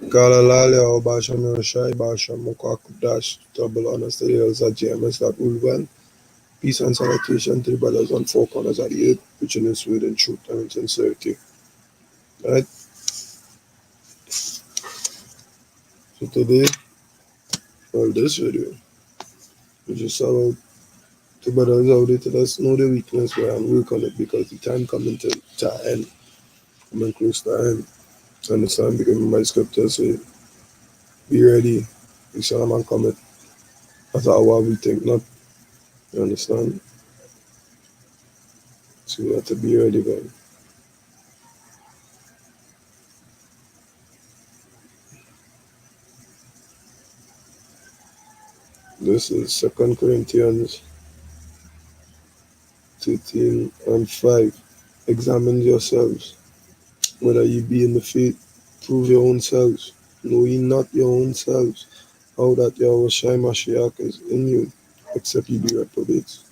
Kalalale au Basham Shai Basham Mokak Double Honest Hills at GMS that will well. Peace and salutation to the brothers on four corners of the earth, preaching in Sweden, truth and sincerity. Right? So today, well, this video, we just about the brothers out there to let us know the weakness where I'm work on it because the time coming to end, coming close to end. Understand? Because my scripture say, be ready, the Son of Man cometh. That's how we think, not. You understand? So we have to be ready, man. This is 2 Corinthians 13 and 5. Examine yourselves, whether ye be in the faith. Prove your own selves. Know ye not your own selves, how that Yahushua Mashiach is in you, except ye be reprobates.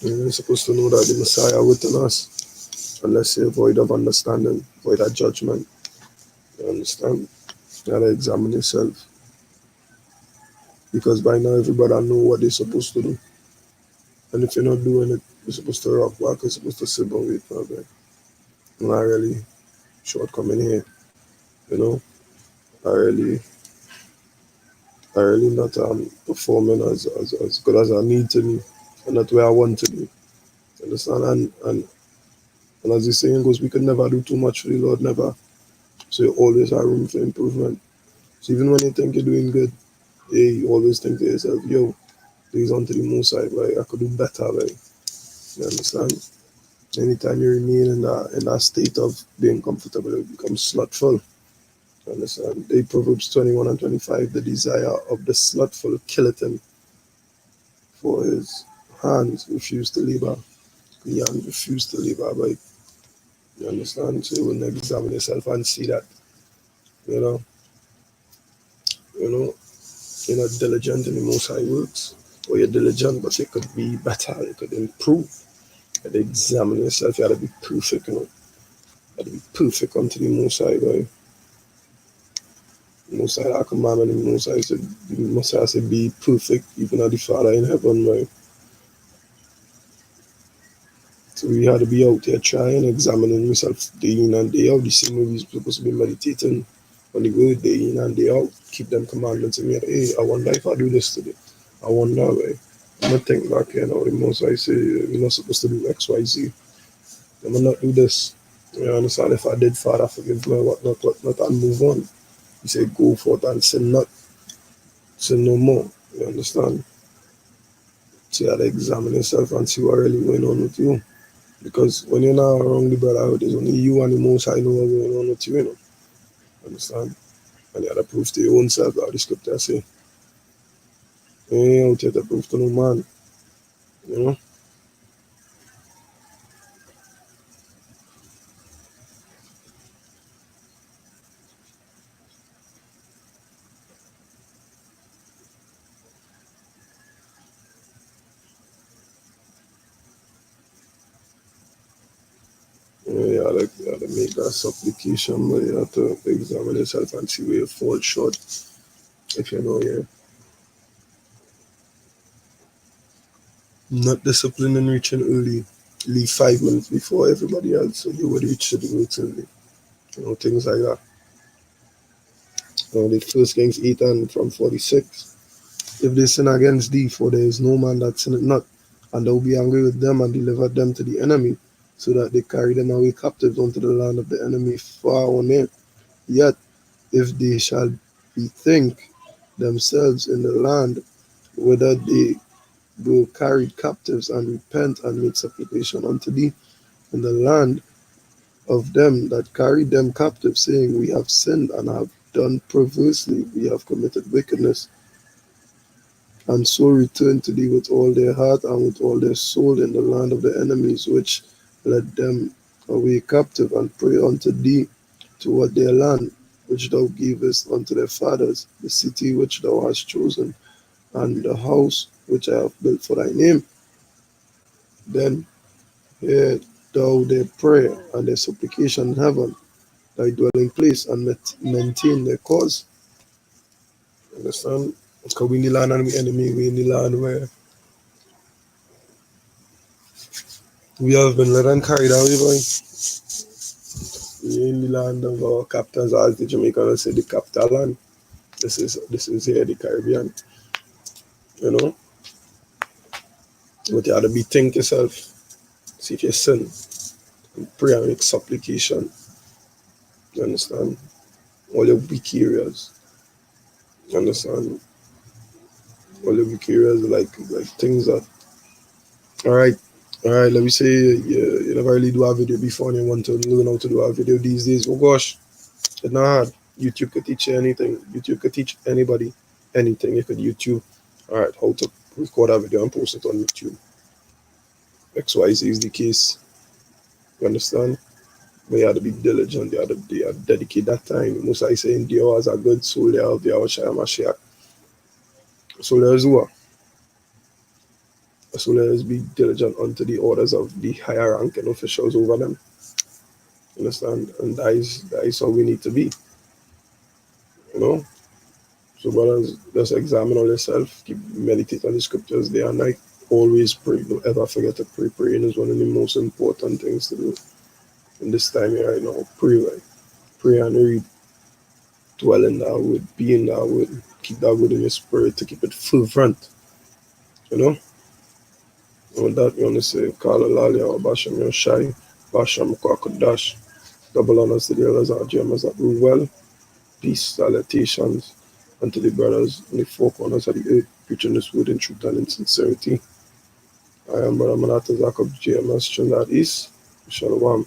You're supposed to know that the Messiah within us, unless you're void of understanding, void of judgment. You understand? You gotta examine yourself. Because by now everybody know what they're supposed to do. And if you're not doing it, you're supposed to rock back, you're supposed to sit down with problem. Not really shortcoming here, you know. I really not performing as good as I need to be and not where I want to be. Understand? And as the saying goes, we can never do too much for the Lord, never. So you always have room for improvement. So even when you think you're doing good, you always think to yourself, yo, please on to the most side, like I could do better, like you understand? Anytime you remain in that state of being comfortable, it becomes slothful. You understand? The Proverbs 21 and 25, the desire of the slothful killeth him, for his hands refuse to labor. The hands refuse to labor, but you understand? So you will examine yourself and see that, you know, you know, you're not diligent in the most high works. Or you're diligent, but it could be better, it could improve. You gotta examine yourself, you gotta be perfect, you know. You gotta be perfect unto the most high, boy. The most high that commandment, the most high said, the most high said, be perfect, even as the Father in heaven, boy. So we had to be out there trying, examining yourself day in and day out. The same way we're supposed to be meditating on the word day in and day out. Keep them commandments in me. Hey, I wonder if I do this today. I wonder, way. I'm not think back here now. The most I say, we're not supposed to do X, Y, Z. I'm going to not do this. You understand? If I did, Father, forgive me, what not, and move on. He said, go forth and sin not. Sin no more. You understand? So you have to examine yourself and see what really going on with you. Because when you're not around the brotherhood, it's only you and the most I know what's going on with you, you know. Understand? And you have to prove to your own self how the scripture say. You ain't out here to prove to no man, you know. You have to make that supplication, but you have to examine yourself and see where you fall short. If you know you're not disciplined in reaching early, leave 5 minutes before everybody else so you would reach to the works early. You know, things like that. The first Kings 8 and from 46. If they sin against thee, for there is no man that sinneth not, and thou be angry with them and deliver them to the enemy, so that they carry them away captives unto the land of the enemy far or near. Yet, if they shall bethink themselves in the land whither they go carried captives, and repent and make supplication unto thee in the land of them that carried them captive, saying, we have sinned and have done perversely, we have committed wickedness, and so return to thee with all their heart and with all their soul in the land of the enemies which led them away captive, and pray unto thee toward their land which thou gavest unto their fathers, the city which thou hast chosen, and the house which I have built for thy name. Then hear thou their prayer and their supplication in heaven, thy dwelling place, and maintain their cause. Understand? Because we in the land and we enemy, we in the land where we have been led and carried away by. We in the land of our captors, as the Jamaicans say, the capital land. This is here the Caribbean. You know? But you have to bethink yourself. See if you sin and pray and make supplication. You understand? All your weak areas. You understand? All your weak areas like things that alright. Alright, let me say you never really do a video before and you want to learn how to do a video these days. Oh gosh, it's not hard. YouTube could teach you anything. YouTube could teach anybody anything. You could YouTube, alright, how to record a video and post it on YouTube. XYZ is the case. You understand? But you have to be diligent, you have to dedicate that time. Most I say in the hours are good, so they have the Yahushua Mashiach. So let us what? So let us be diligent unto the orders of the higher ranking officials over them. Understand? And that is how we need to be. You know? So brothers, just examine all yourself, keep meditate on the scriptures day and night. Always pray. Don't ever forget to pray. Praying is one of the most important things to do in this time here right now. Pray, right? Pray and read. Dwell in that word, be in that word, keep that word in your spirit to keep it fervent. You know? And with that, you want to say, Kala Lalia or Basham Yoshai, Basham Kwakadash, double honors to the elders and GMs that rule well, peace, salutations unto the brothers in the four corners of the earth, preaching this word in truth and in sincerity. I am Brother Manata Jacob GMS Trinidad East. Shalom.